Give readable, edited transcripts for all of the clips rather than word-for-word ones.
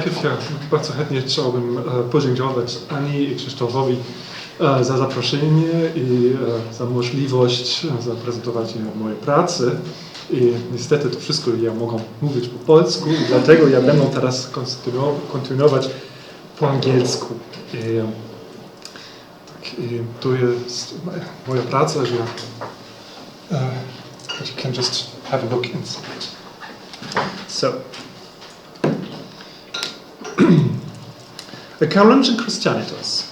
Najpierw ja bardzo chętnie chciałbym podziękować Ani i Krzysztofowi za zaproszenie i za możliwość zaprezentowania mojej pracy. I niestety to wszystko ja mogę mówić po polsku i dlatego ja będę teraz kontynuować po angielsku. I to jest moja praca, że you can just have a look inside. So, the Carolingian Christianitas,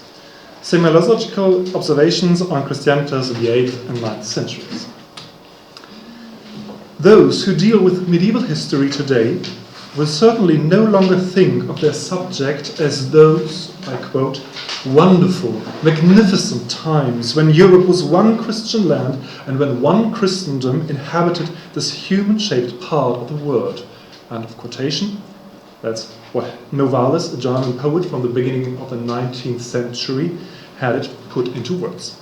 Semasiological Observations on Christianitas of the 8th and 9th centuries. Those who deal with medieval history today will certainly no longer think of their subject as those, I quote, wonderful, magnificent times when Europe was one Christian land and when one Christendom inhabited this human-shaped part of the world. End of quotation. That's what Novalis, a German poet from the beginning of the 19th century, had it put into words.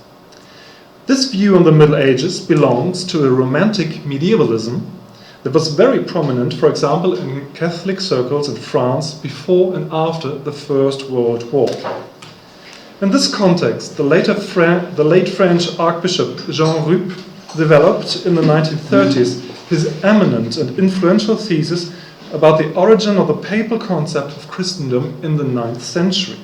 This view on the Middle Ages belongs to a romantic medievalism that was very prominent, for example, in Catholic circles in France before and after the First World War. In this context, the late French Archbishop Jean Rupp developed in the 1930s his eminent and influential thesis about the origin of the papal concept of Christendom in the 9th century.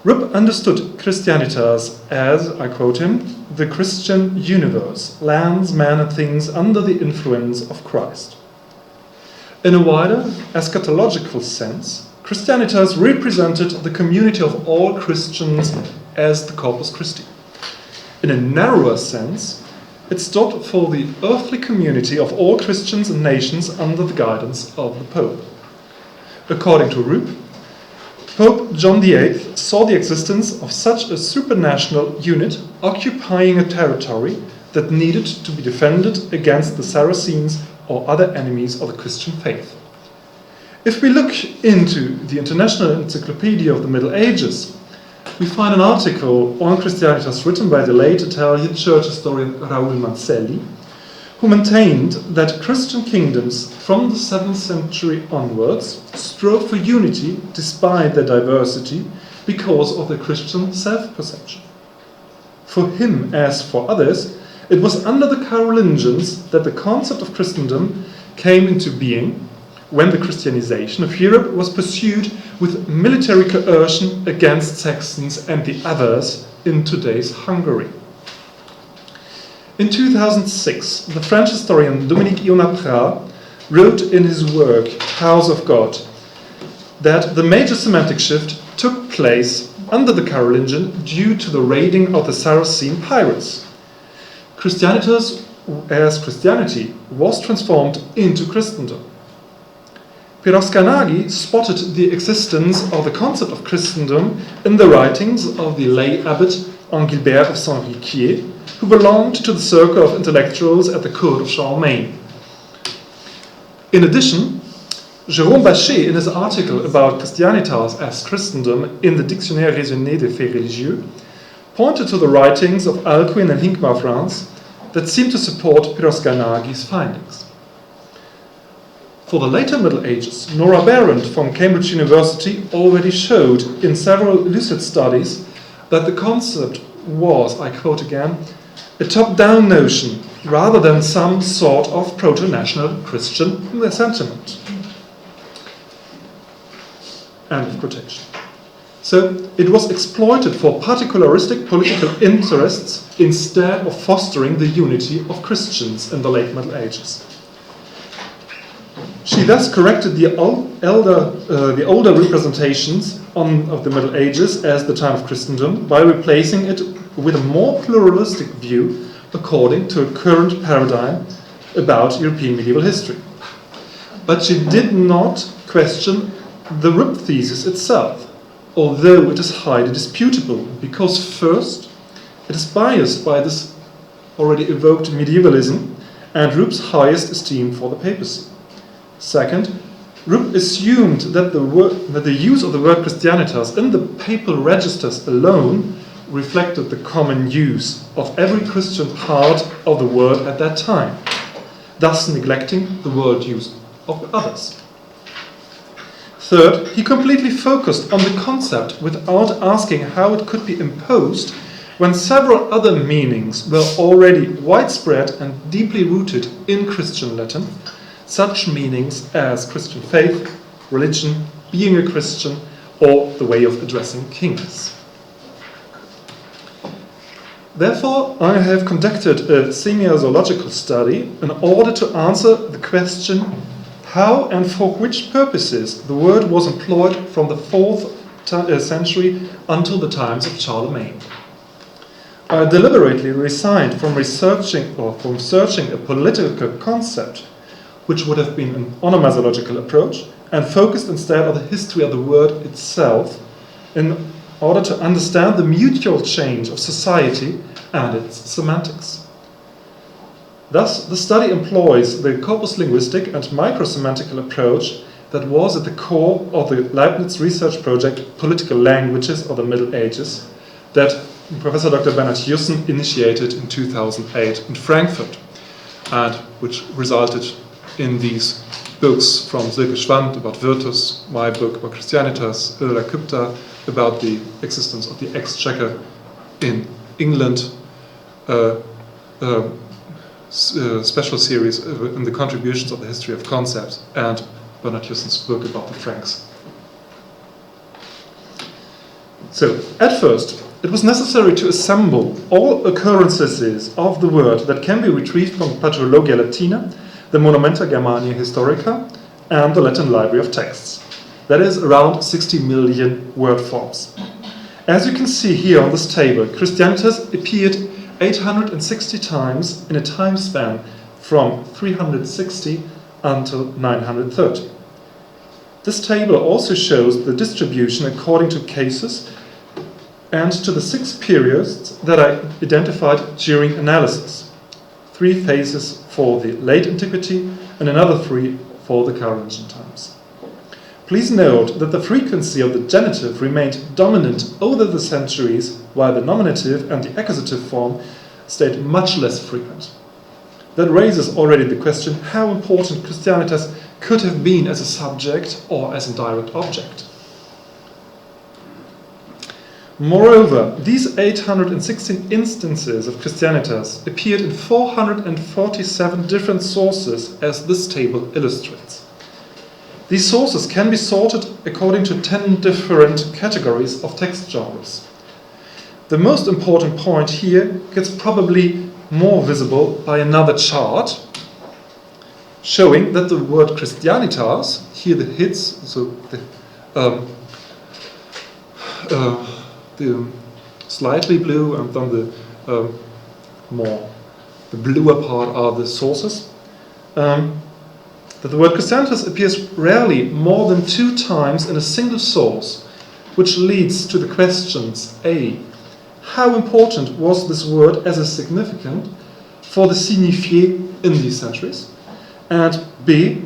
Rupp understood Christianitas as, I quote him, the Christian universe, lands, men and things under the influence of Christ. In a wider eschatological sense, Christianitas represented the community of all Christians as the Corpus Christi. In a narrower sense, it stood for the earthly community of all Christians and nations under the guidance of the Pope. According to Rupp, Pope John VIII saw the existence of such a supranational unit occupying a territory that needed to be defended against the Saracens or other enemies of the Christian faith. If we look into the International Encyclopedia of the Middle Ages, we find an article on Christianitas written by the late Italian church historian Raoul Manzelli, who maintained that Christian kingdoms from the 7th century onwards strove for unity despite their diversity because of their Christian self-perception. For him, as for others, it was under the Carolingians that the concept of Christendom came into being, when the Christianization of Europe was pursued with military coercion against Saxons and the others in today's Hungary. In 2006, the French historian Dominique Ionapra wrote in his work House of God that the major semantic shift took place under the Carolingian due to the raiding of the Saracen pirates. Christianitas as Christianity was transformed into Christendom. Piroscanagi spotted the existence of the concept of Christendom in the writings of the lay abbot Angilbert of Saint-Riquier, who belonged to the circle of intellectuals at the court of Charlemagne. In addition, Jérôme Bachet, in his article about Christianitas as Christendom in the Dictionnaire raisonné des faits religieux, pointed to the writings of Alcuin and Hincmar France that seemed to support Piroscanagi's findings. For the later Middle Ages, Nora Berendt from Cambridge University already showed in several lucid studies that the concept was, I quote again, a top-down notion rather than some sort of proto-national Christian sentiment. End of quotation. So it was exploited for particularistic political interests instead of fostering the unity of Christians in the late Middle Ages. She thus corrected the older representations of the Middle Ages as the time of Christendom by replacing it with a more pluralistic view according to a current paradigm about European medieval history. But she did not question the Rupp thesis itself, although it is highly disputable, because first, it is biased by this already evoked medievalism and Rupp's highest esteem for the papacy. Second, Rupp assumed that the use of the word Christianitas in the papal registers alone reflected the common use of every Christian part of the world at that time, thus neglecting the world use of others. Third, he completely focused on the concept without asking how it could be imposed when several other meanings were already widespread and deeply rooted in Christian Latin, such meanings as Christian faith, religion, being a Christian, or the way of addressing kings. Therefore, I have conducted a semasiological study in order to answer the question how and for which purposes the word was employed from the 4th century until the times of Charlemagne. I deliberately resigned from searching a political concept, which would have been an onomasiological approach, and focused instead on the history of the word itself in order to understand the mutual change of society and its semantics. Thus, the study employs the corpus linguistic and microsemantical approach that was at the core of the Leibniz research project Political Languages of the Middle Ages that Professor Dr. Bernhard Jussen initiated in 2008 in Frankfurt, and which resulted in these books from Silke Schwand about Virtus, my book about Christianitas, Irla Crypta about the existence of the exchequer in England, special series in the contributions of the history of concepts, and Bernhard Jussen's book about the Franks. So, at first, it was necessary to assemble all occurrences of the word that can be retrieved from Patrologia Latina, the Monumenta Germaniae Historica, and the Latin Library of Texts. That is around 60 million word forms. As you can see here on this table, Christianitas appeared 860 times in a time span from 360 until 930. This table also shows the distribution according to cases and to the 6 periods that I identified during analysis. 3 phases for the late antiquity and another 3 for the Carolingian times. Please note that the frequency of the genitive remained dominant over the centuries, while the nominative and the accusative form stayed much less frequent. That raises already the question how important Christianitas could have been as a subject or as a direct object. Moreover, these 816 instances of Christianitas appeared in 447 different sources, as this table illustrates. These sources can be sorted according to 10 different categories of text genres. The most important point here gets probably more visible by another chart showing that the word Christianitas, here the hits, so the slightly blue and then the bluer part are the sources, that the word Christianitas appears rarely more than 2 times in a single source, which leads to the questions A. How important was this word as a significant for the signifié in these centuries? And B.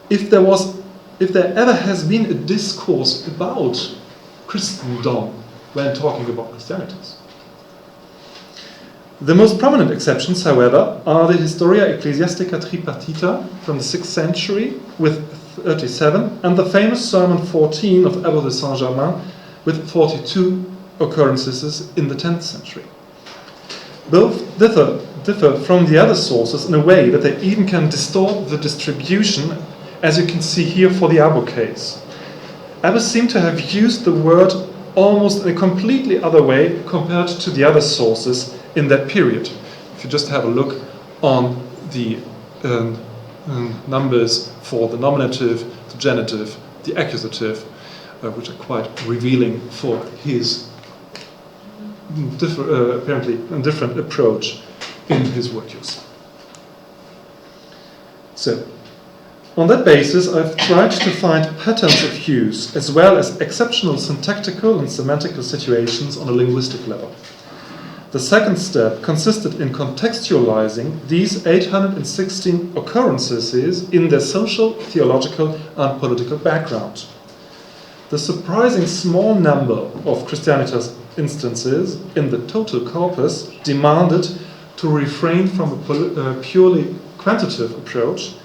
If there ever has been a discourse about Christendom when talking about Christianitas. The most prominent exceptions, however, are the Historia Ecclesiastica Tripartita from the 6th century with 37 and the famous Sermon 14 of Abbot de Saint-Germain with 42 occurrences in the 10th century. Both differ from the other sources in a way that they even can distort the distribution, as you can see here for the Abbo case. Abbots seem to have used the word almost in a completely other way compared to the other sources in that period. If you just have a look on the numbers for the nominative, the genitive, the accusative, which are quite revealing for his apparently different approach in his word use. So, on that basis, I've tried to find patterns of use as well as exceptional syntactical and semantical situations on a linguistic level. The second step consisted in contextualizing these 816 occurrences in their social, theological, and political background. The surprising small number of Christianitas instances in the total corpus demanded to refrain from a purely quantitative approach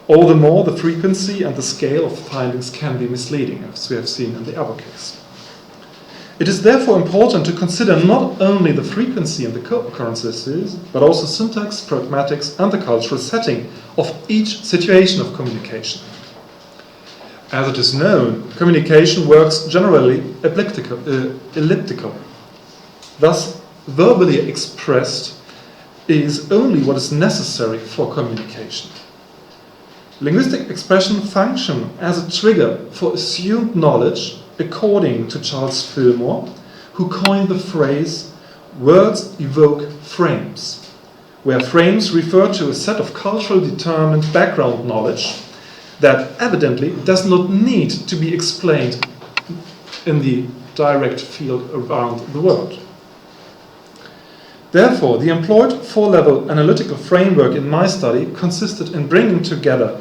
All the more the frequency and the scale of findings can be misleading, as we have seen in the other case. It is therefore important to consider not only the frequency and the co-occurrences, but also syntax, pragmatics, and the cultural setting of each situation of communication. As it is known, communication works generally elliptical. Thus, verbally expressed is only what is necessary for communication. Linguistic expression function as a trigger for assumed knowledge, according to Charles Fillmore, who coined the phrase, words evoke frames, where frames refer to a set of culturally determined background knowledge that evidently does not need to be explained in the direct field around the world. Therefore, the employed four-level analytical framework in my study consisted in bringing together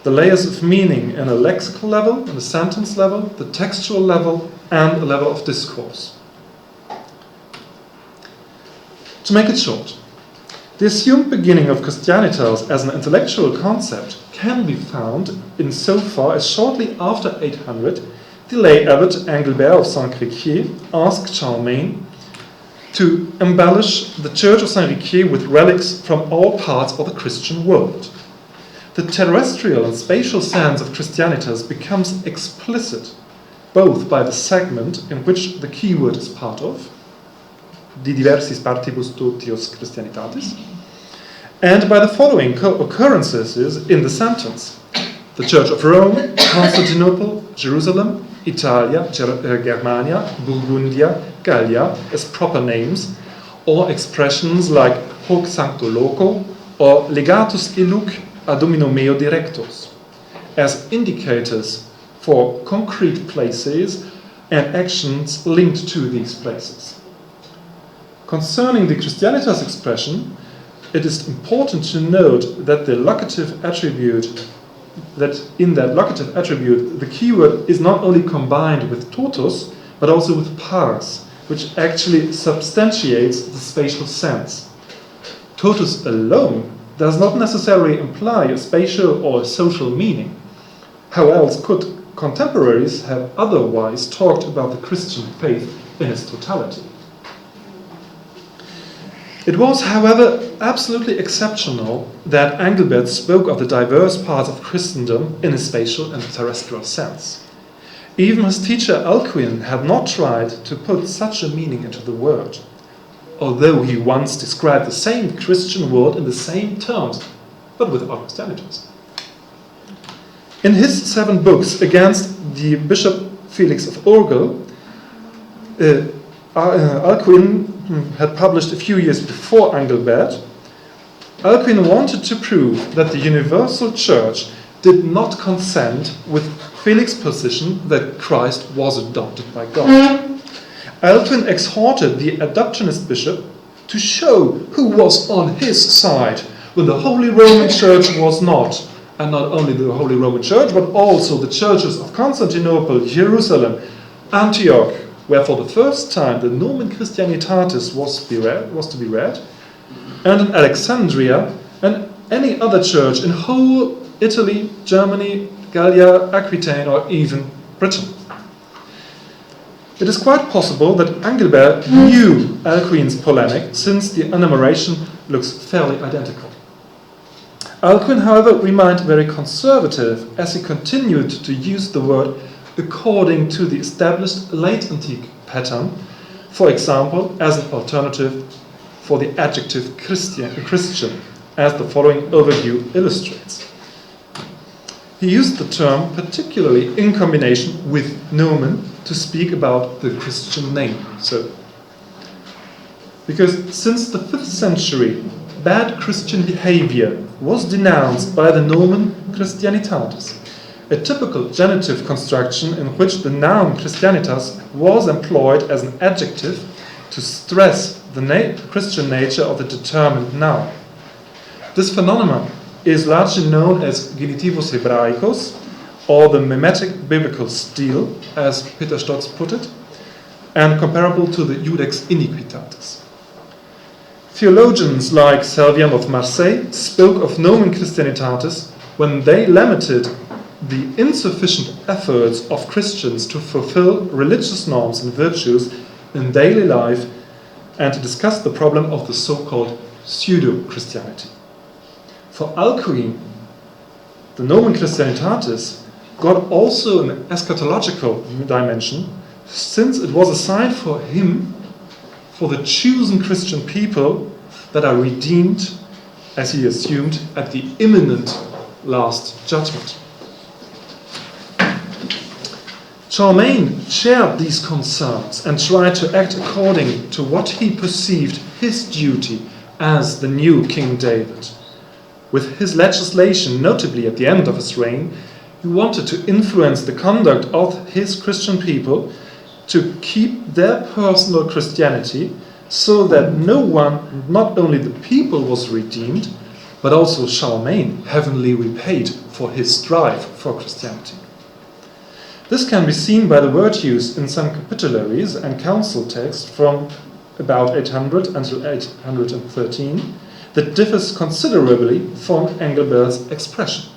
the layers of meaning in a lexical level, in a sentence level, the textual level, and a level of discourse. To make it short, the assumed beginning of Christianitas as an intellectual concept can be found in so far as shortly after 800, the lay abbot Engelbert of Saint-Riquier asked Charlemagne to embellish the church of Saint-Riquier with relics from all parts of the Christian world. The terrestrial and spatial sense of Christianitas becomes explicit both by the segment in which the keyword is part of, de diversis partibus totius Christianitatis, and by the following occurrences in the sentence: the Church of Rome, Constantinople, Jerusalem, Italia, Germania, Burgundia, Gallia as proper names, or expressions like hoc sancto loco or legatus illuc ad domino meo directus as indicators for concrete places and actions linked to these places. Concerning the Christianitas expression, it is important to note that the locative attribute, that in that locative attribute, the keyword is not only combined with totus, but also with pars, which actually substantiates the spatial sense. Totus alone does not necessarily imply a spatial or a social meaning. How else could contemporaries have otherwise talked about the Christian faith in its totality? It was, however, absolutely exceptional that Engelbert spoke of the diverse parts of Christendom in a spatial and terrestrial sense. Even his teacher Alcuin had not tried to put such a meaning into the word, although he once described the same Christian world in the same terms, but without Christianitas. In his 7 books against the Bishop Felix of Urgel, Alcuin had published a few years before Engelbert. Alcuin wanted to prove that the universal church did not consent with Felix's position that Christ was adopted by God. Alcuin exhorted the adoptionist bishop to show who was on his side when the Holy Roman Church was not, and not only the Holy Roman Church, but also the churches of Constantinople, Jerusalem, Antioch, where for the first time the Nomen Christianitatis was to be read, and in Alexandria, and any other church in whole Italy, Germany, Gallia, Aquitaine, or even Britain. It is quite possible that Engelbert knew Alcuin's polemic, since the enumeration looks fairly identical. Alcuin, however, remained very conservative as he continued to use the word according to the established late antique pattern, for example, as an alternative for the adjective Christian, as the following overview illustrates. He used the term particularly in combination with nomen to speak about the Christian name. So, because since the 5th century, bad Christian behavior was denounced by the nomen Christianitatis, a typical genitive construction in which the noun Christianitas was employed as an adjective to stress the Christian nature of the determined noun. This phenomenon is largely known as genitivus hebraicus, or the mimetic biblical style, as Peter Stotz put it, and comparable to the iudex iniquitatis. Theologians like Salvian of Marseille spoke of nomen Christianitatis when they lamented the insufficient efforts of Christians to fulfill religious norms and virtues in daily life and to discuss the problem of the so-called pseudo-Christianity. For Alcuin, the nomen Christianitatis got also an eschatological dimension, since it was a sign for him, for the chosen Christian people that are redeemed, as he assumed, at the imminent last judgment. Charlemagne shared these concerns and tried to act according to what he perceived his duty as the new King David. With his legislation, notably at the end of his reign, he wanted to influence the conduct of his Christian people to keep their personal Christianity, so that no one, not only the people, was redeemed, but also Charlemagne heavenly repaid for his strive for Christianity. This can be seen by the word use in some capitularies and council texts from about 800 until 813 that differs considerably from Engelbert's expression.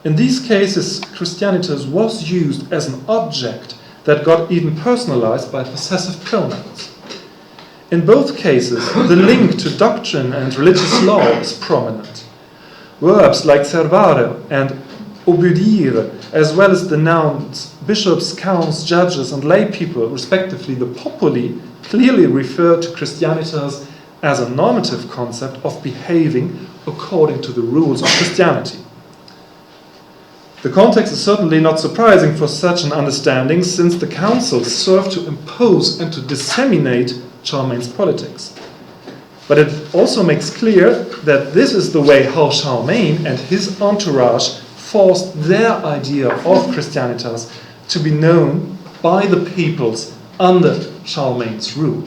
In these cases, Christianitas was used as an object that got even personalized by possessive pronouns. In both cases, the link to doctrine and religious law is prominent. Verbs like servare and obudire, as well as the nouns bishops, counts, judges, and lay people, respectively the populi, clearly refer to Christianitas as a normative concept of behaving according to the rules of Christianity. The context is certainly not surprising for such an understanding, since the councils served to impose and to disseminate Charlemagne's politics. But it also makes clear that this is the way how Charlemagne and his entourage forced their idea of Christianitas to be known by the peoples under Charlemagne's rule.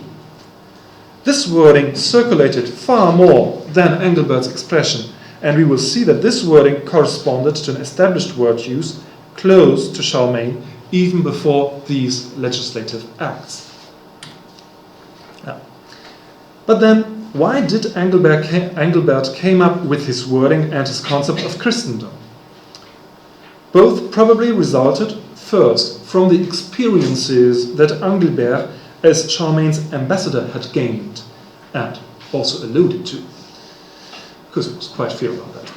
This wording circulated far more than Engelbert's expression, and we will see that this wording corresponded to an established word use close to Charlemagne even before these legislative acts. But then, why did Engelbert came up with his wording and his concept of Christendom? Both probably resulted, first, from the experiences that Engelbert, as Charlemagne's ambassador, had gained, and also alluded to, because he was quite clear about that.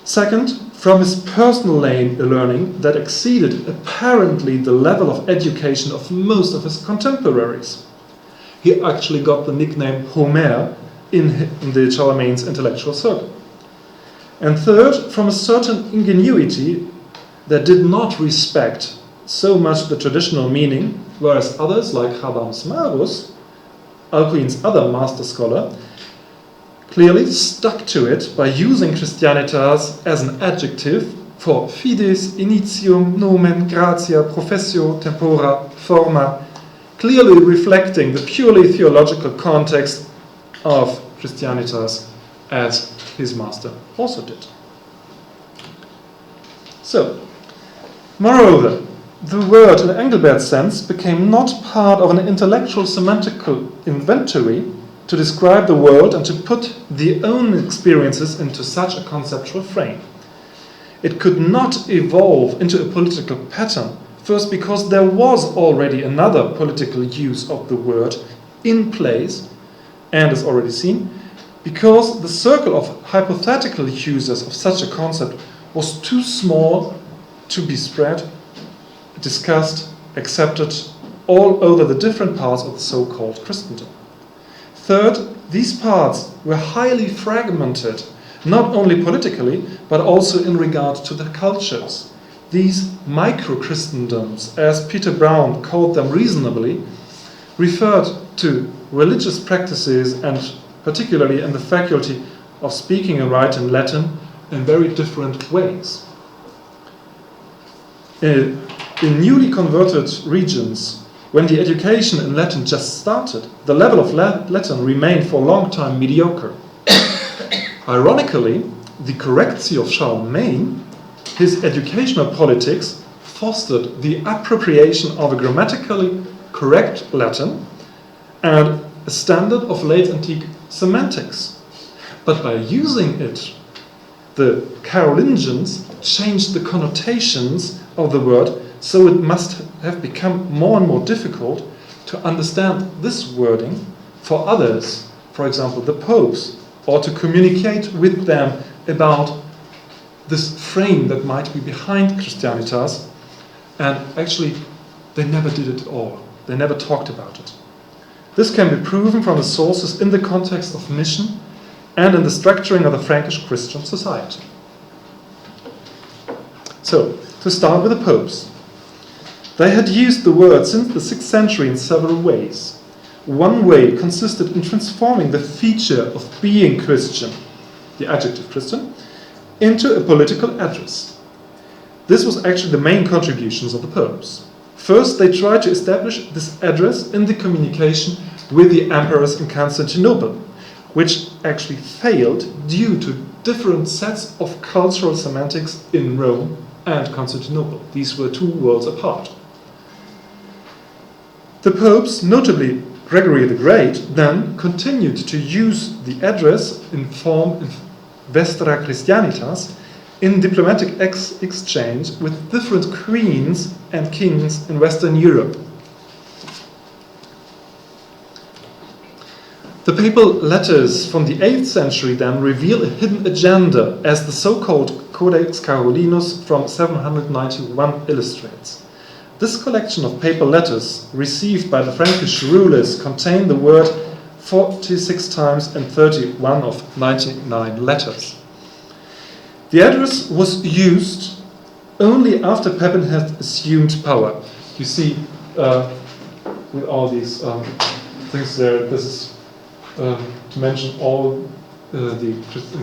Second, from his personal learning that exceeded apparently the level of education of most of his contemporaries. He actually got the nickname Homer in the Charlemagne's intellectual circle. And third, from a certain ingenuity that did not respect so much the traditional meaning, whereas others like Habams Marus, Alcuin's other master scholar, clearly stuck to it by using Christianitas as an adjective for fides, initium, nomen, gratia, professio, tempora, forma, clearly reflecting the purely theological context of Christianitas as his master also did. So, moreover, the word in Engelbert's sense became not part of an intellectual semantical inventory to describe the world and to put the own experiences into such a conceptual frame. It could not evolve into a political pattern, first because there was already another political use of the word in place, and as already seen, because the circle of hypothetical users of such a concept was too small to be spread, discussed, accepted all over the different parts of the so-called Christendom. Third, these parts were highly fragmented, not only politically, but also in regard to the cultures. These micro-Christendoms, as Peter Brown called them reasonably, referred to religious practices and particularly in the faculty of speaking and writing Latin in very different ways. In newly converted regions, when the education in Latin just started, the level of Latin remained for a long time mediocre. Ironically, the correctio of Charlemagne, his educational politics, fostered the appropriation of a grammatically correct Latin and a standard of late antique semantics. But by using it the Carolingians changed the connotations of the word, so it must have become more and more difficult to understand this wording for others, for example the popes, or to communicate with them about this frame that might be behind Christianitas. And actually they never did it at all. They never talked about it. This can be proven from the sources in the context of mission and in the structuring of the Frankish Christian society. So, to start with the popes. They had used the word since the 6th century in several ways. One way consisted in transforming the feature of being Christian, the adjective Christian, into a political address. This was actually the main contributions of the popes. First, they tried to establish this address in the communication with the emperors in Constantinople, which actually failed due to different sets of cultural semantics in Rome and Constantinople. These were two worlds apart. The popes, notably Gregory the Great, then continued to use the address in form Vestra Christianitas in diplomatic exchange with different queens and kings in Western Europe. The papal letters from the 8th century then reveal a hidden agenda, as the so-called Codex Carolinus from 791 illustrates. This collection of papal letters received by the Frankish rulers contain the word 46 times and 31 of 99 letters. The address was used only after Pepin had assumed power. You see, with all these things there, this is to mention all the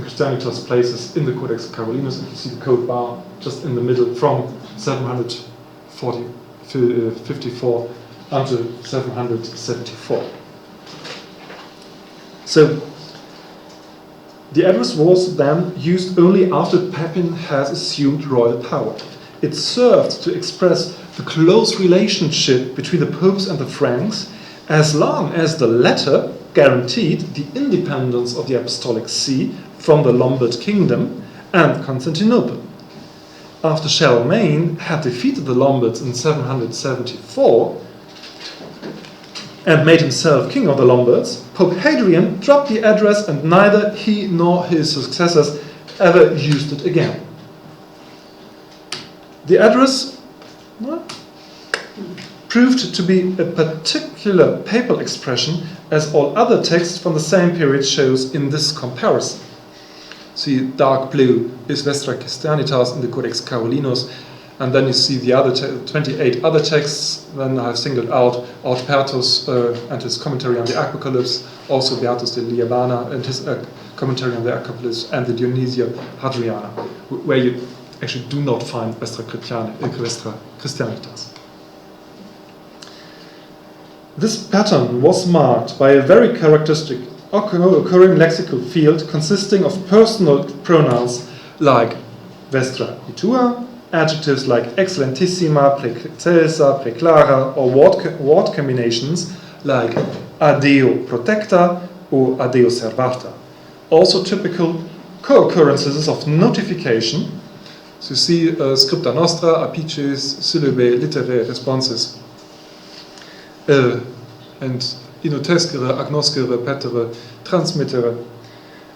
Christianitas places in the Codex Carolinus, and you see the code bar just in the middle from 754 until 774. So the address was then used only after Pepin has assumed royal power. It served to express the close relationship between the popes and the Franks, as long as the latter guaranteed the independence of the Apostolic See from the Lombard Kingdom and Constantinople. After Charlemagne had defeated the Lombards in 774 and made himself king of the Lombards, Pope Hadrian dropped the address, and neither he nor his successors ever used it again. The address proved to be a particular papal expression, as all other texts from the same period shows in this comparison. See, dark blue is Vestra Christianitas in the Codex Carolinus, and then you see the other 28 other texts. Then I have singled out Pertus and his commentary on the Apocalypse, also Beatus de Liabana and his commentary on the Apocalypse, and the Dionysia Hadriana, where you actually do not find Vestra Christianitas. This pattern was marked by a very characteristic occurring lexical field consisting of personal pronouns like Vestra itua, adjectives like excellentissima, precelsa, preclara, or word combinations like adeo protecta or adeo servata. Also typical co-occurrences of notification. So you see scripta nostra, apices, syllabae, literae, responses. And inotescere, agnoscere, petere, transmittere,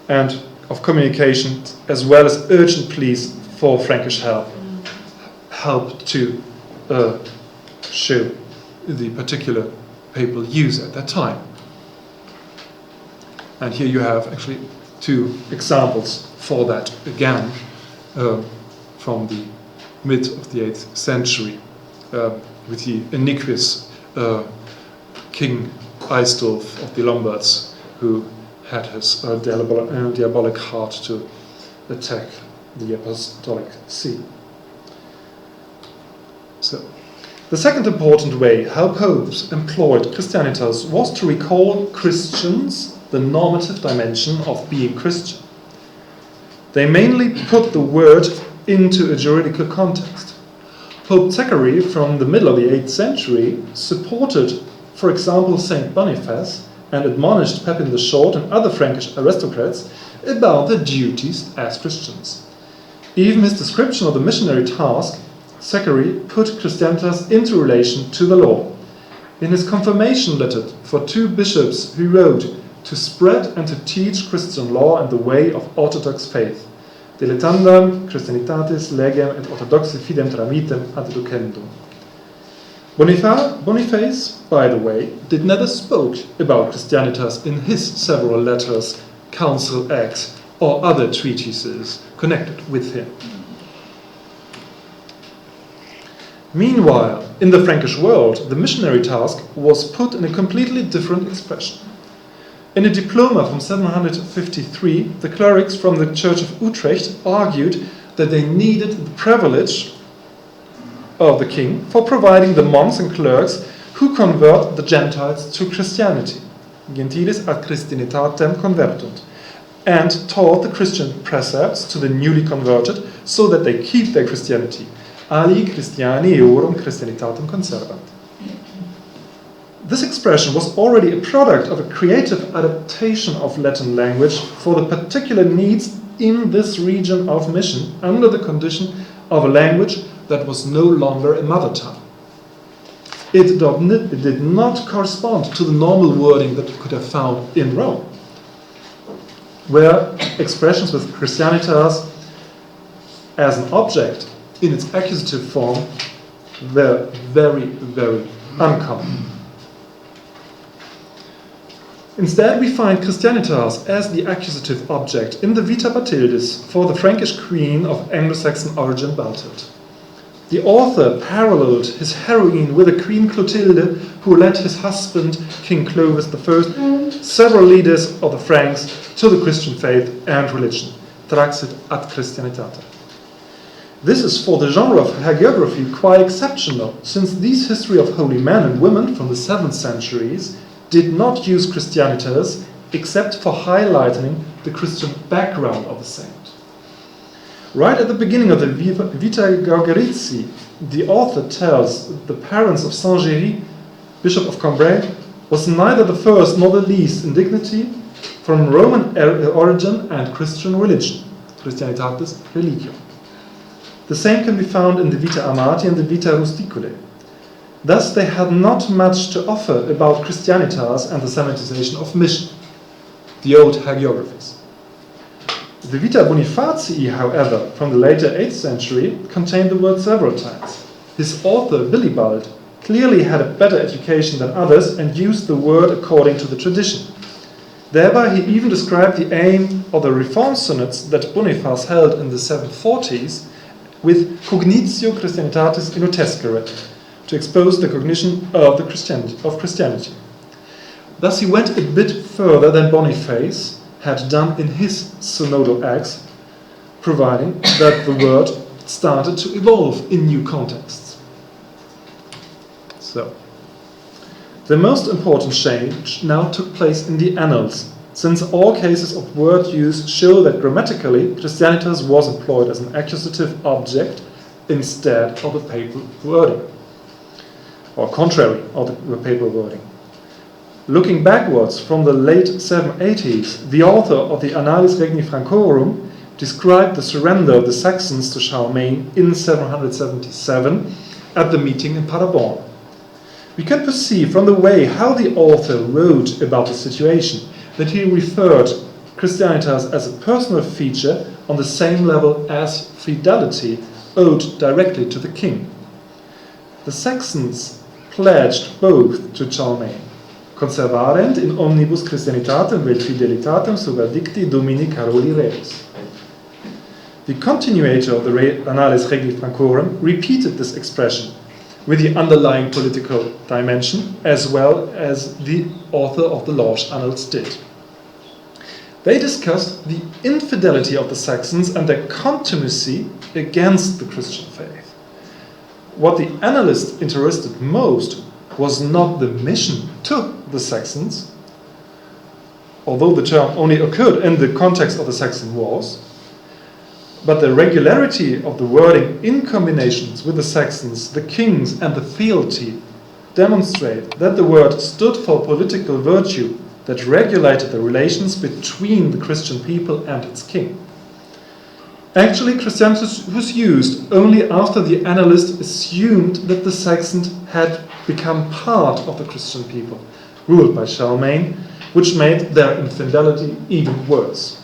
and of communication, as well as urgent pleas for Frankish help to show the particular papal use at that time. And here you have actually two examples for that again from the mid of the 8th century with the iniquitous King Aistulf of the Lombards, who had his diabolic heart to attack the Apostolic See. So, the second important way how popes employed Christianitas was to recall Christians the normative dimension of being Christian. They mainly put the word into a juridical context. Pope Zachary from the middle of the 8th century supported, for example, Saint Boniface, and admonished Pepin the Short and other Frankish aristocrats about their duties as Christians. Even his description of the missionary task, Zachary, put Christianitas into relation to the law. In his confirmation letter for 2 bishops, he wrote, "To spread and to teach Christian law and the way of orthodox faith. Dilettandam Christianitatis legem et orthodoxi fidem tramitem ad educendum." Boniface, by the way, did never spoke about Christianitas in his several letters, council acts, or other treatises connected with him. Meanwhile, in the Frankish world, the missionary task was put in a completely different expression. In a diploma from 753, the clerics from the Church of Utrecht argued that they needed the privilege of the king for providing the monks and clerks who convert the Gentiles to Christianity, gentiles ad christianitatem convertunt, and taught the Christian precepts to the newly converted so that they keep their Christianity. Ali Christiani eorum Christianitatem conservant. This expression was already a product of a creative adaptation of Latin language for the particular needs in this region of mission under the condition of a language that was no longer a mother tongue. It did not correspond to the normal wording that you could have found in Rome, where expressions with Christianitas as an object in its accusative form were very, very uncommon. Instead, we find Christianitas as the accusative object in the Vita Bathildis for the Frankish queen of Anglo-Saxon origin Balthild. The author paralleled his heroine with the Queen Clotilde, who led his husband, King Clovis I, several leaders of the Franks to the Christian faith and religion, traxit ad Christianitatem. This is for the genre of hagiography quite exceptional, since these history of holy men and women from the 7th centuries did not use Christianitas except for highlighting the Christian background of the saint. Right at the beginning of the Vita Gaugerizzi, the author tells the parents of Saint-Géry, Bishop of Cambrai, was neither the first nor the least in dignity, from Roman origin and Christian religion, Christianitatis Religio. The same can be found in the Vita Amati and the Vita Rusticulae. Thus they had not much to offer about Christianitas and the Semitization of mission, the old hagiographies. The Vita Bonifacii, however, from the later 8th century, contained the word several times. His author, Willibald, clearly had a better education than others and used the word according to the tradition. Thereby he even described the aim of the Reform synods that Boniface held in the 740s with cognitio Christianitatis inotescere, to expose the cognition of Christianity. Thus he went a bit further than Boniface had done in his synodal acts, providing that the word started to evolve in new contexts. So, the most important change now took place in the Annals, since all cases of word use show that grammatically Christianitas was employed as an accusative object instead of a papal wording, or contrary of the papal wording. Looking backwards from the late 780s, the author of the Annales Regni Francorum described the surrender of the Saxons to Charlemagne in 777 at the meeting in Paderborn. We can perceive from the way how the author wrote about the situation that he referred Christianitas as a personal feature on the same level as fidelity owed directly to the king. The Saxons pledged both to Charlemagne, conservarent in omnibus Christianitatem vel fidelitatem super dicti Domini Caroli Reis. The continuator of the Annales Regni Francorum repeated this expression with the underlying political dimension, as well as the author of the Lorsch Annals did. They discussed the infidelity of the Saxons and their contumacy against the Christian faith. What the annalist interested most was not the mission to the Saxons, although the term only occurred in the context of the Saxon wars, but the regularity of the wording in combinations with the Saxons, the kings, and the fealty demonstrate that the word stood for political virtue that regulated the relations between the Christian people and its king. Actually, Christianity was used only after the annalist assumed that the Saxons had become part of the Christian people, ruled by Charlemagne, which made their infidelity even worse.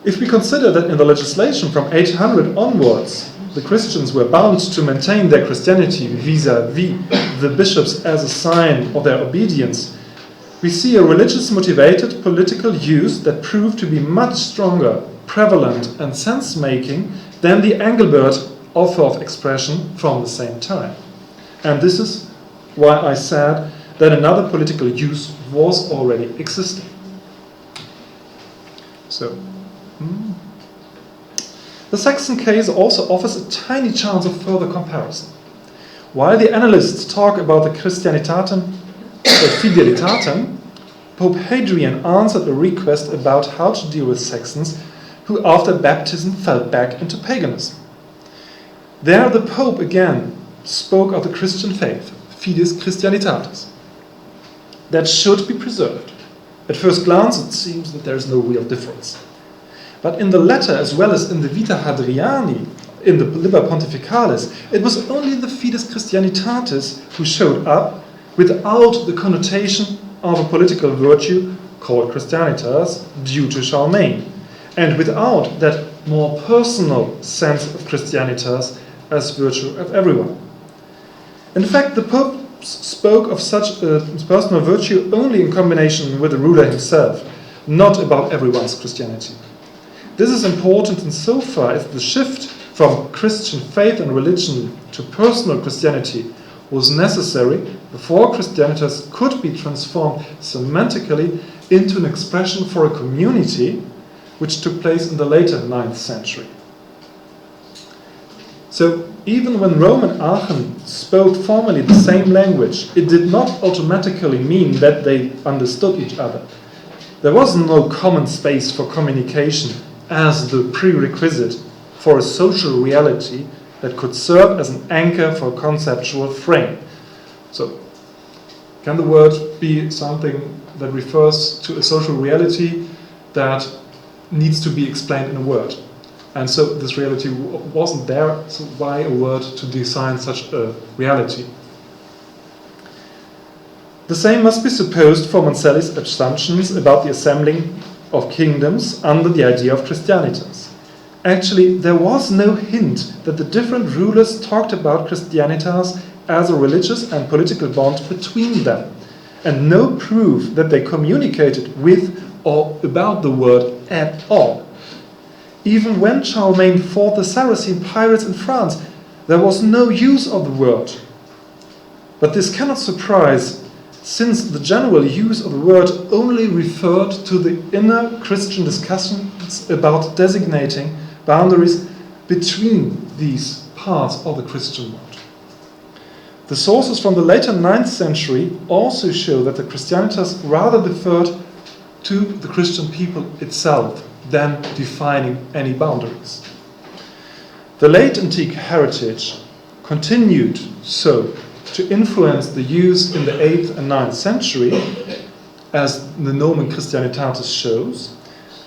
If we consider that in the legislation from 800 onwards, the Christians were bound to maintain their Christianity vis-à-vis the bishops as a sign of their obedience, we see a religious motivated political use that proved to be much stronger, prevalent and sense-making than the Engelbert offer of expression from the same time. And this is why I said that another political use was already existing. So, the Saxon case also offers a tiny chance of further comparison. While the annalists talk about the Christianitatem or Fidelitatem, Pope Hadrian answered a request about how to deal with Saxons who after baptism fell back into paganism. There the Pope again spoke of the Christian faith, fides Christianitatis, that should be preserved. At first glance it seems that there is no real difference. But in the letter, as well as in the Vita Hadriani, in the Liber Pontificalis, it was only the fides Christianitatis who showed up without the connotation of a political virtue called Christianitas due to Charlemagne, and without that more personal sense of Christianitas as virtue of everyone. In fact, the Pope spoke of such a personal virtue only in combination with the ruler himself, not about everyone's Christianity. This is important insofar as the shift from Christian faith and religion to personal Christianity was necessary before Christianitas could be transformed semantically into an expression for a community, which took place in the later 9th century. So even when Rome and Aachen spoke formally the same language, it did not automatically mean that they understood each other. There was no common space for communication as the prerequisite for a social reality that could serve as an anchor for a conceptual frame. So, can the word be something that refers to a social reality that needs to be explained in a word? And so this reality wasn't there, so why a word to design such a reality? The same must be supposed for Moncelli's assumptions about the assembling of kingdoms under the idea of Christianitas. Actually, there was no hint that the different rulers talked about Christianitas as a religious and political bond between them, and no proof that they communicated with or about the word at all. Even when Charlemagne fought the Saracen pirates in France, there was no use of the word. But this cannot surprise, since the general use of the word only referred to the inner Christian discussions about designating boundaries between these parts of the Christian world. The sources from the later 9th century also show that the Christianitas rather deferred to the Christian people itself than defining any boundaries. The late antique heritage continued so to influence the use in the 8th and 9th century, as the Nomen Christianitatis shows,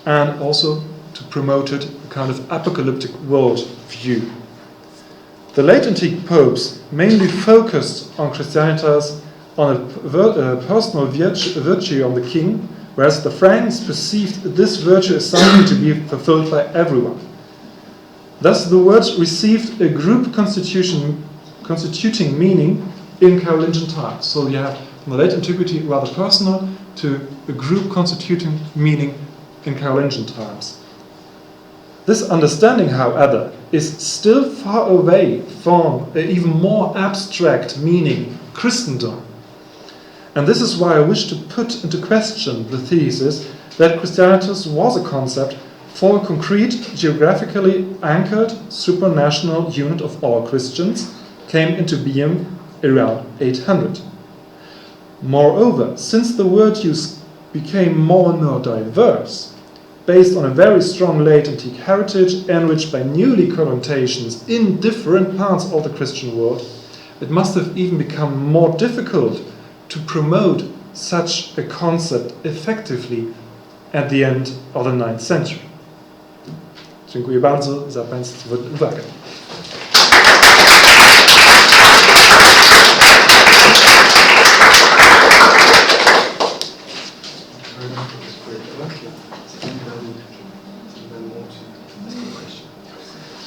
and also to promote it a kind of apocalyptic world view. The late antique popes mainly focused on Christianitas on a personal virtue of the king, whereas the Franks perceived this virtue as something to be fulfilled by everyone. Thus the words received a group constituting meaning in Carolingian times. So you have from the late antiquity rather personal to a group constituting meaning in Carolingian times. This understanding, however, is still far away from an even more abstract meaning, Christendom. And this is why I wish to put into question the thesis that Christianitas was a concept for a concrete, geographically anchored, supranational unit of all Christians, came into being around 800. Moreover, since the word use became more and more diverse, based on a very strong late antique heritage enriched by newly connotations in different parts of the Christian world, it must have even become more difficult to promote such a concept effectively at the end of the 9th century. Dziękuję bardzo za Państwa uwagę.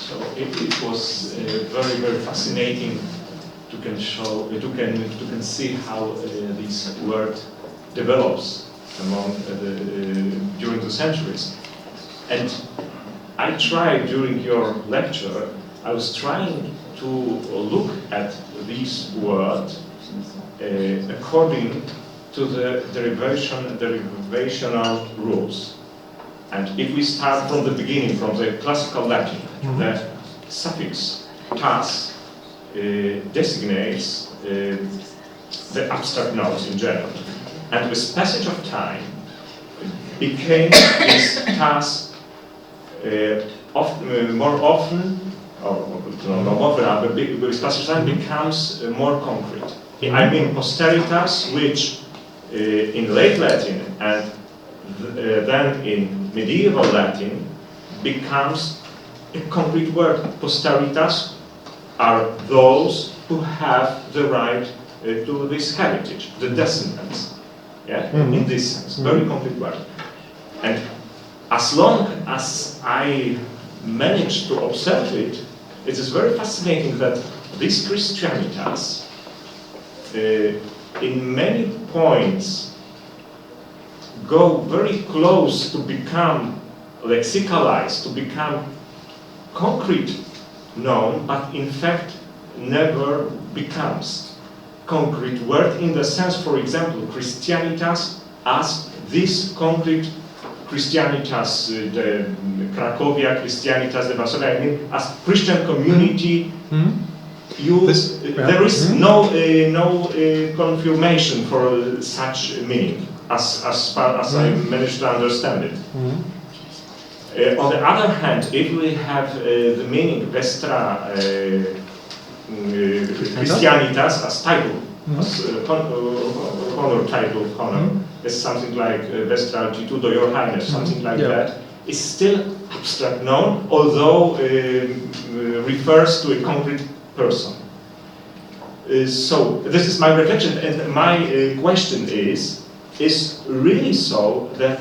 So it was very, very fascinating to can see how this word develops among during the centuries. And I tried during your lecture, I was trying to look at this word according to the derivational rules. And if we start from the beginning, from the classical Latin, the suffix tas designates the abstract nouns in general. And with passage of time, became this tas more often, but with passage of time becomes more concrete. I mean posteritas, which in late Latin and then in medieval Latin becomes a concrete word. Posteritas are those who have the right to this heritage, the descendants. Yeah, in this sense, very concrete word. And as long as I managed to observe it, it is very fascinating that this Christianitas, in many points, go very close to become lexicalized, to become concrete known, but in fact never becomes concrete word in the sense, for example, Christianitas as this concrete Christianitas, the Cracovia, Christianitas, the Varsovia, I mean, as Christian community, there is no confirmation for such meaning, as far as I managed to understand it. On the other hand, if we have the meaning Vestra Christianitas as title, as honor, title of honor, is something like Vestra Altitudo, Your Highness, something like that, is still abstract noun, although refers to a concrete person. So this is my reflection, and my question is really so that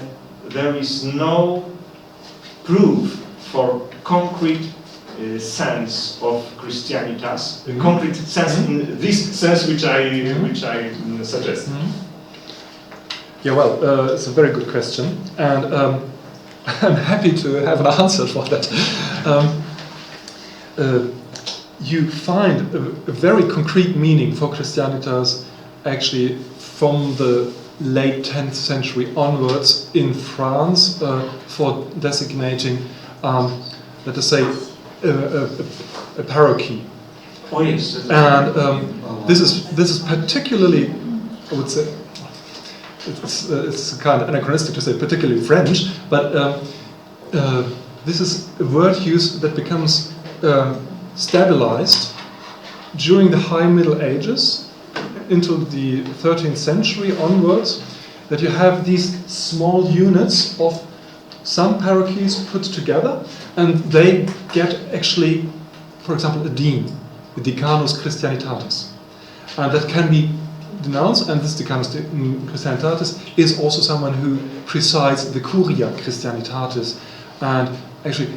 there is no proof for concrete sense of Christianitas, concrete sense in this sense which I suggest. Yeah, well, it's a very good question, and I'm happy to have an answer for that. You find a very concrete meaning for Christianitas actually from the late 10th century onwards in France for designating, let us say, a parochie. Oh yes. And this is particularly, I would say, it's kind of anachronistic to say particularly French, but this is a word use that becomes stabilized during the High Middle Ages into the 13th century onwards, that you have these small units of some parochies put together, and they get actually, for example, a dean, the Decanus Christianitatis. And that can be denounced, and this Decanus Christianitatis is also someone who presides the Curia Christianitatis. And actually,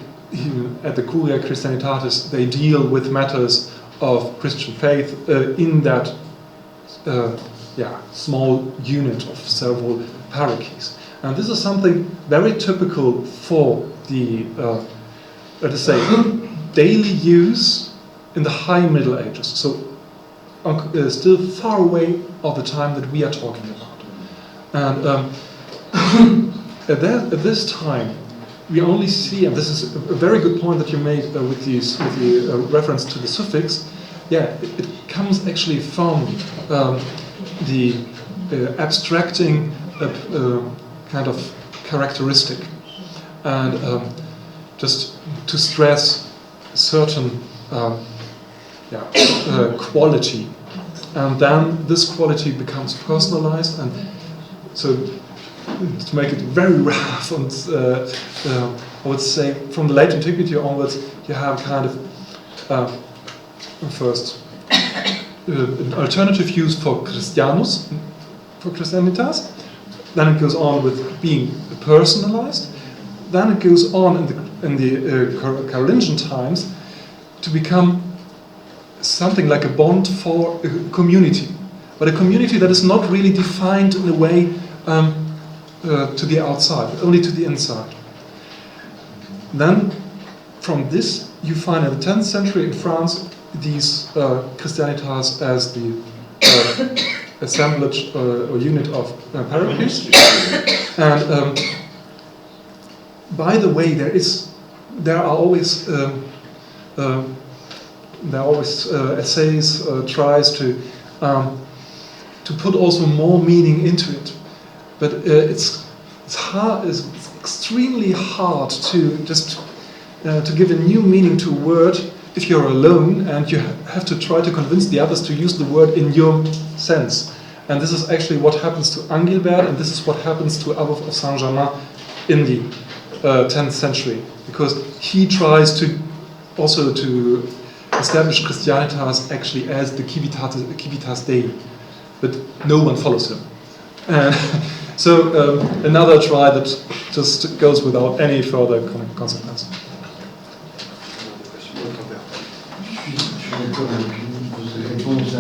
at the Curia Christianitatis, they deal with matters of Christian faith in that small unit of several parochies. And this is something very typical for the, let us say, daily use in the High Middle Ages. So still far away of the time that we are talking about. And at this time, we only see, and this is a very good point that you made with the reference to the suffix. Yeah, it comes actually from the abstracting kind of characteristic, and just to stress certain quality, and then this quality becomes personalized. And so, to make it very rough and I would say from the late antiquity onwards, you have kind of first an alternative use for Christianus, for Christianitas. Then it goes on with being personalized. Then it goes on in the Carolingian times to become something like a bond for a community, but a community that is not really defined in a way to the outside, only to the inside. Then, from this, you find in the 10th century in France these Christianitas as the assemblage or unit of parochies. And by the way, there are always essays, tries to put also more meaning into it, but it's extremely hard to just to give a new meaning to a word if you're alone and you have to try to convince the others to use the word in your sense. And this is actually what happens to Angilbert, and this is what happens to Abbe of Saint-Germain in the 10th century, because he tries to also to establish Christianitas actually as the Civitas Dei, but no one follows him. So another try that just goes without any further consequence. Je suis d'accord avec vous pour cette réponse.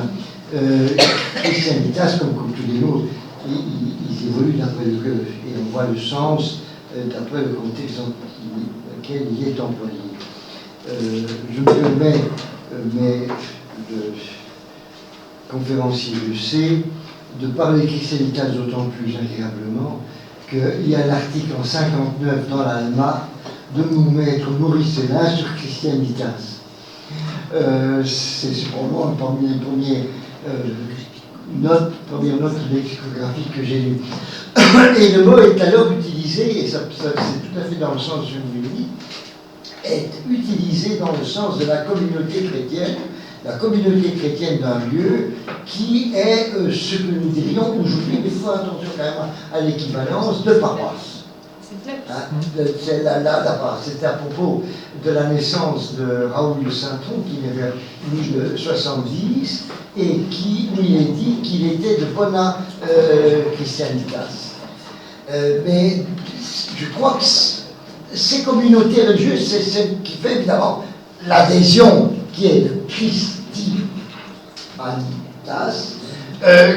Christianitas, comme tous les autres, ils évoluent d'après et on voit le sens d'après le contexte dans lequel il est employé. Je me permets, mais le conférencier le sait, de parler Christianitas d'autant plus agréablement qu'il y a l'article en 59 dans l'ALMA de mon maître Maurice Célin sur Christianitas. C'est probablement parmi les premières notes lexicographiques que j'ai lues. Et le mot est alors utilisé, et ça c'est tout à fait dans le sens que vous le dites, est utilisé dans le sens de la communauté chrétienne d'un lieu qui est ce que nous dirions aujourd'hui, mais il faut attention quand même à l'équivalence de paroisse. C'est c'était à propos de la naissance de Raoul de Saint-Tron, qui est vers 1070, et où il est dit qu'il était de Bona Christianitas. Mais je crois que ces communautés religieuses, c'est ce qui fait évidemment l'adhésion qui est de Christianitas,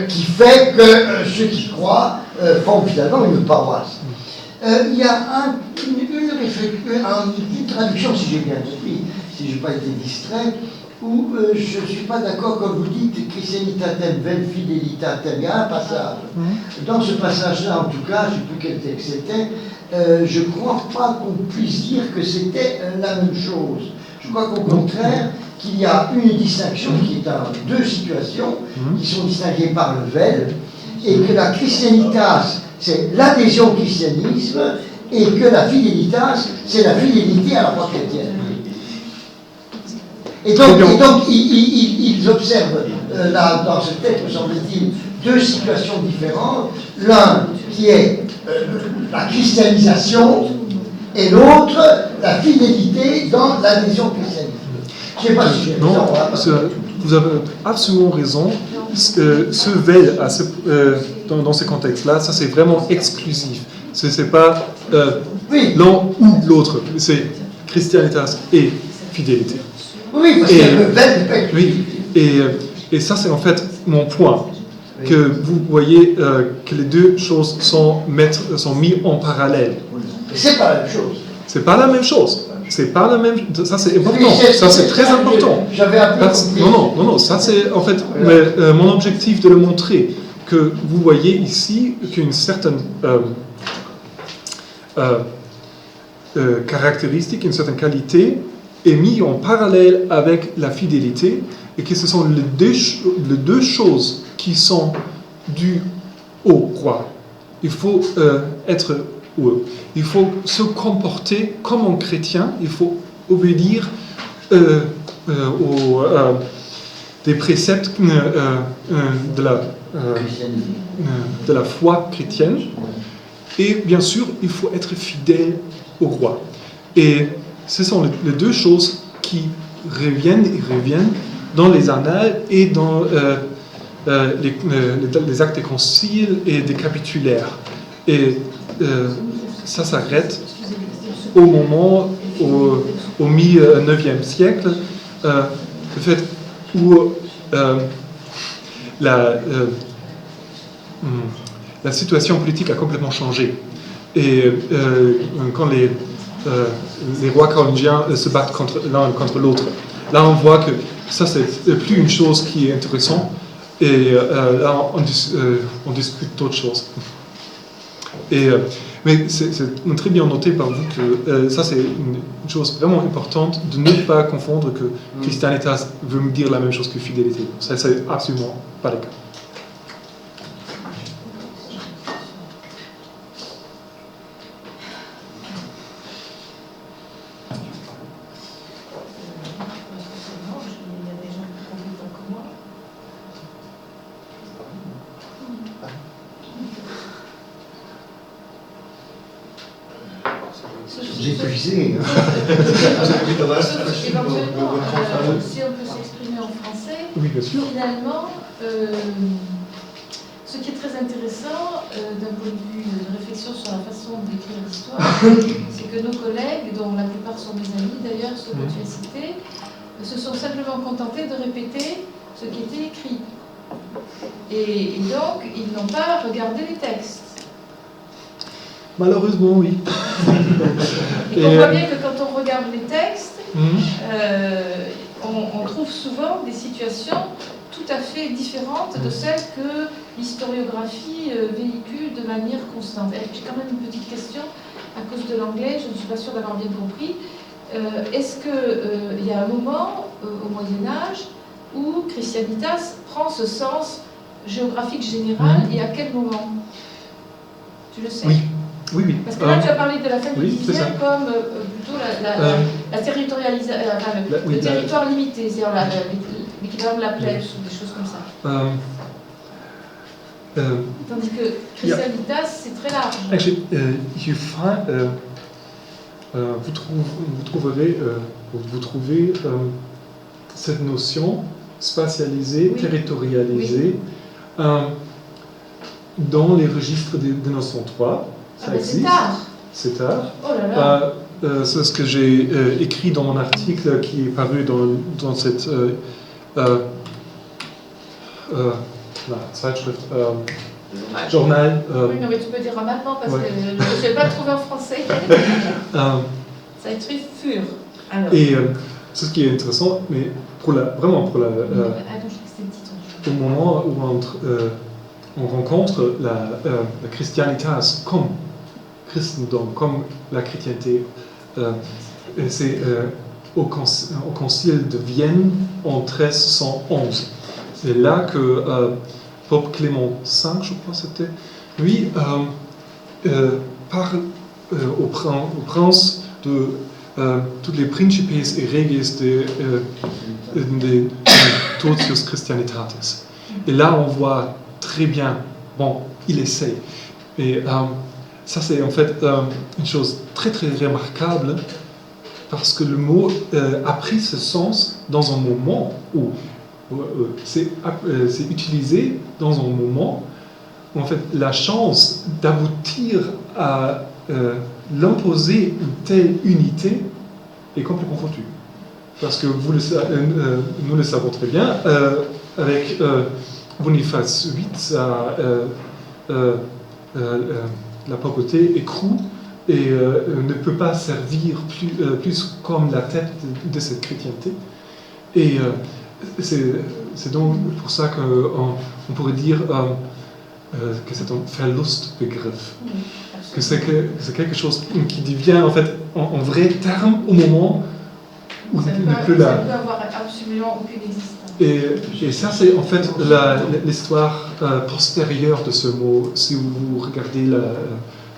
qui fait que ceux qui croient font finalement une paroisse. Il y a une traduction, si j'ai bien compris, si je n'ai pas été distrait, où je ne suis pas d'accord quand vous dites Christianitatem vel fidelitatem. Il y a un passage. Dans ce passage-là, en tout cas, je ne sais plus quel texte c'était, je ne crois pas qu'on puisse dire que c'était la même chose. Je crois qu'au contraire, qu'il y a une distinction qui est dans deux situations qui sont distinguées par le vel, et que la Christianitas, c'est l'adhésion au christianisme, et que la fidelitas, c'est la fidélité à la foi chrétienne. Et donc ils observent là, dans ce texte, me semble-t-il, deux situations différentes. L'un qui est la christianisation, et l'autre la fidélité dans l'adhésion au christianisme. Je ne sais pas si j'ai raison. Vous avez absolument raison. Ce veille dans ces contextes-là, ça c'est vraiment exclusif. C'est pas l'un ou l'autre, c'est Christianitas et fidélité. Oui, parce qu'il y a le veille. Oui, et ça c'est en fait mon point, que vous voyez que les deux choses sont mises en parallèle. C'est pas la même chose. C'est pas la même chose. C'est pas la même. Ça c'est important. Ça c'est très important. J'avais appris. Non. Ça c'est en fait mon objectif de le montrer, que vous voyez ici qu'une certaine caractéristique, une certaine qualité est mise en parallèle avec la fidélité, et que ce sont les deux choses qui sont dues au roi. Il faut être il faut se comporter comme un chrétien, il faut obéir des préceptes de la foi chrétienne, et bien sûr il faut être fidèle au roi. Et ce sont les deux choses qui reviennent et reviennent dans les annales et dans les actes des conciles et des capitulaires. Et ça s'arrête au moment, au mi-9e siècle, le fait où la situation politique a complètement changé. Et quand les rois carolingiens se battent l'un contre l'autre, là on voit que ça c'est plus une chose qui est intéressante, et là on discute d'autres choses. Mais c'est très bien noté par vous que ça c'est une chose vraiment importante de ne pas confondre que christianitas veut me dire la même chose que fidélité. Ça c'est absolument pas le cas. J'ai épuisé. Éventuellement, si on peut s'exprimer en français, oui, bien sûr. Finalement, ce qui est très intéressant d'un point de vue de réflexion sur la façon d'écrire l'histoire, c'est que nos collègues, dont la plupart sont mes amis d'ailleurs, ceux que tu as cités, se sont simplement contentés de répéter ce qui était écrit. Et donc, ils n'ont pas regardé les textes. Malheureusement, oui. Et on voit bien que quand on regarde les textes, on trouve souvent des situations tout à fait différentes de celles que l'historiographie véhicule de manière constante. J'ai quand même une petite question, à cause de l'anglais, je ne suis pas sûre d'avoir bien compris. Est-ce qu'il y a un moment, au Moyen-Âge, où christianitas prend ce sens géographique général, et à quel moment? Tu le sais? Oui. Oui, oui. Parce que là, tu as parlé de la fin du X comme plutôt la territorialisation, le territoire limité, c'est-à-dire l'équivalent de la plèche ou des choses comme ça. Tandis que christianitas, c'est très large. Actually, vous trouvez cette notion spatialisée, territorialisée, dans les registres de 1903. Ça existe. C'est tard. C'est tard. Oh là là. C'est ce que j'ai écrit dans mon article qui est paru dans cette Zeitschrift, journal. Oui, mais tu peux dire en allemand parce que je ne vais pas le trouver en français. Zeitschrift für. Et c'est ce qui est intéressant, mais vraiment pour au moment où on rencontre la christianitas comme Christendom, comme la chrétienté, c'est au concile de Vienne en 1311. C'est là que Pope Clément V, je crois c'était, lui parle au prince de toutes les principes et reges de totius christianitatis. Et là on voit très bien, bon, il essaye. Et ça, c'est en fait une chose très très remarquable parce que le mot a pris ce sens dans un moment où c'est utilisé dans un moment où en fait la chance d'aboutir à l'imposer une telle unité est complètement foutue. Parce que nous le savons très bien, avec Boniface VIII, la papauté écroule et ne peut pas servir plus comme la tête de cette chrétienté. Et c'est donc pour ça qu'on pourrait dire que c'est un Verlustbegriff. Que c'est quelque chose qui devient en fait en vrai terme au moment où il n'est plus là. Ça ne peut avoir absolument aucune existence. Et ça, c'est en fait l'histoire postérieure de ce mot. Si vous regardez le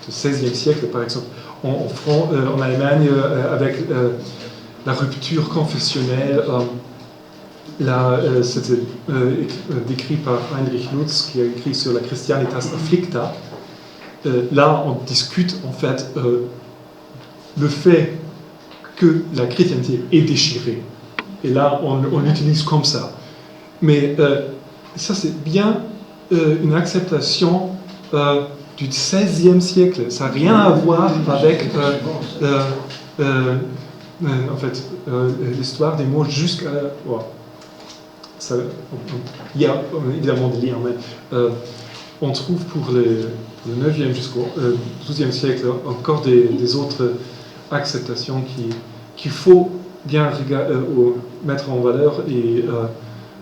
XVIe siècle, par exemple, en Allemagne, avec la rupture confessionnelle, c'était décrit par Heinrich Lutz, qui a écrit sur la Christianitas afflicta. Là, on discute en fait le fait que la chrétienté est déchirée. Et là, on l'utilise comme ça. Mais ça, c'est bien une acceptation du XVIe siècle. Ça n'a rien à voir avec en fait, l'histoire des mots jusqu'à... il y a évidemment des liens, mais on trouve pour le 9e jusqu'au 12e siècle encore des autres acceptations qu'il faut bien mettre en valeur, et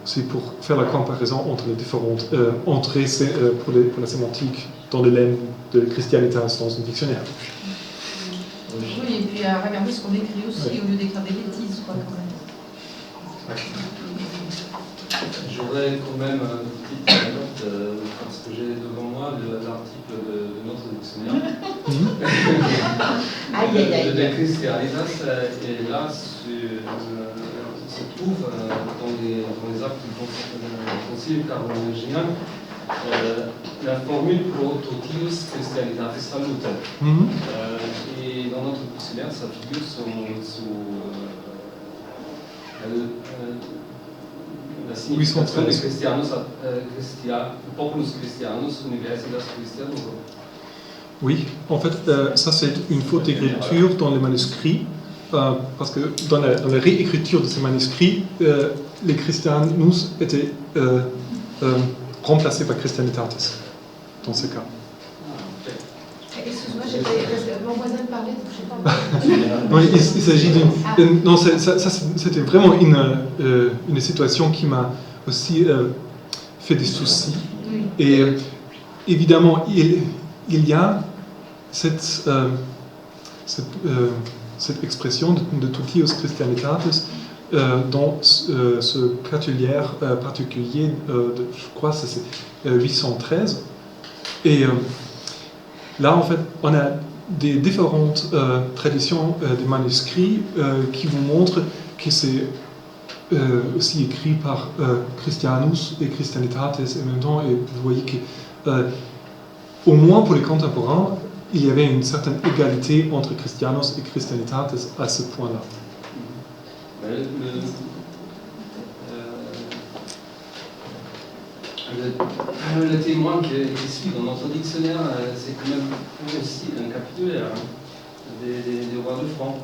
c'est pour faire la comparaison entre les différentes entrées pour la sémantique dans le lemme de christianitas dans un dictionnaire. Oui, et puis à regarder ce qu'on écrit aussi, au lieu d'écrire des bêtises, quoi, quand même. J'aurais quand même une petite note, parce que j'ai devant moi l'article de notre dictionnaire. De christianitas, et là se trouve dans les actes du concile carolingien la formule pro totius christianitatis salute. Et dans notre dictionnaire, ça figure sous la signification de Christianus, populus Christianus, universitas Christianus. Oui, en fait, ça c'est une faute d'écriture dans les manuscrits, parce que dans la réécriture de ces manuscrits, les Christianus étaient remplacés par christianitatis, dans ce cas. Excuse-moi, mon voisin parlait, donc je ne sais pas. Non, il s'agit d'une... Non, c'était vraiment une situation qui m'a aussi fait des soucis. Et évidemment, il y a cette expression de totius christianitatis dans ce catulaire particulier je crois que c'est 813. Et là, en fait, on a des différentes traditions des manuscrits qui vous montrent que c'est aussi écrit par Christianus et Christianitatis en même temps, et vous voyez que au moins pour les contemporains, il y avait une certaine égalité entre Christianus et Christianitatis à ce point-là. Le témoin qui suit dans notre dictionnaire, c'est quand même aussi un capitulaire des rois de France.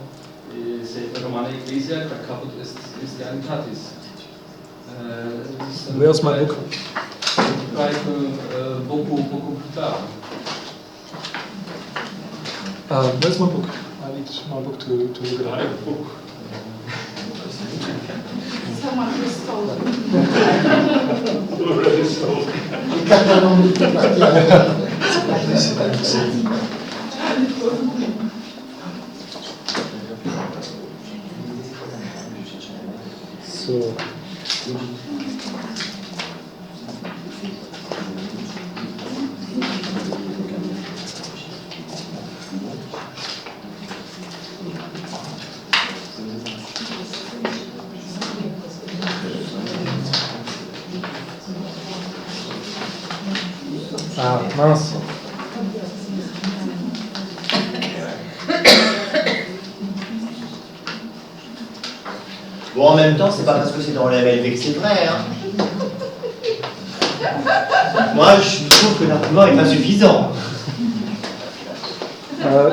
Et c'est Romane Ecclesia caput est Christianitatis. Where's my book? Ça va être beaucoup plus tard. Where's my book? I need my book to look at it. Someone restole. Le catalan de toute la terre. So. Ah, mince. Bon, en même temps, c'est pas parce que c'est dans la MLV que c'est vrai, hein. Moi, je trouve que l'argument est pas suffisant.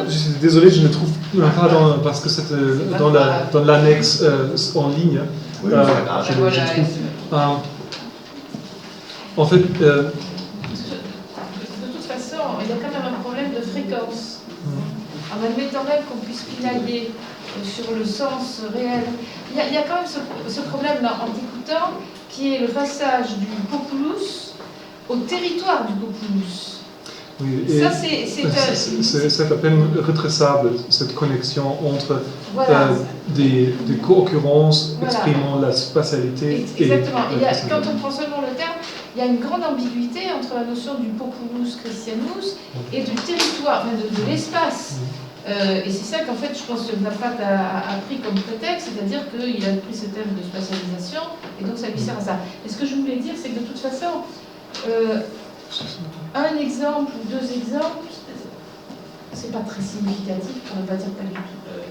Je suis désolé, je ne trouve pas parce que c'est dans l'annexe en ligne. Oui, je trouve. En fait, de toute façon, il y a quand même un problème de fréquence. En admettant même qu'on puisse pinailler sur le sens réel, il y a quand même ce problème-là en t'écoutant, qui est le passage du populus au territoire du populus. oui, Ça, c'est à peine retraçable, cette connexion entre voilà. des co-occurrences exprimant la spatialité. Exactement. Quand on prend seulement le terme, il y a une grande ambiguïté entre la notion du populus christianus et du territoire, de l'espace. Et c'est ça qu'en fait, je pense que Napat a pris comme prétexte, c'est-à-dire qu'il a pris ce terme de spatialisation, et donc ça lui sert à ça. Et ce que je voulais dire, c'est que de toute façon, un exemple ou deux exemples, c'est pas très significatif, pour ne pas dire pas du tout.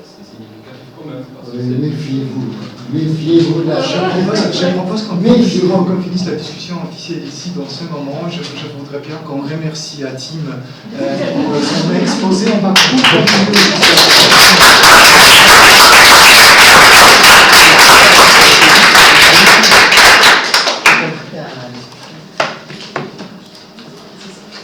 C'est significatif quand même. Parce que Oui, méfiez-vous. Méfiez-vous de la Je propose qu'on finisse la discussion ici et ici dans ce moment. Je voudrais bien qu'on remercie à Tim pour son exposé. On va continuer.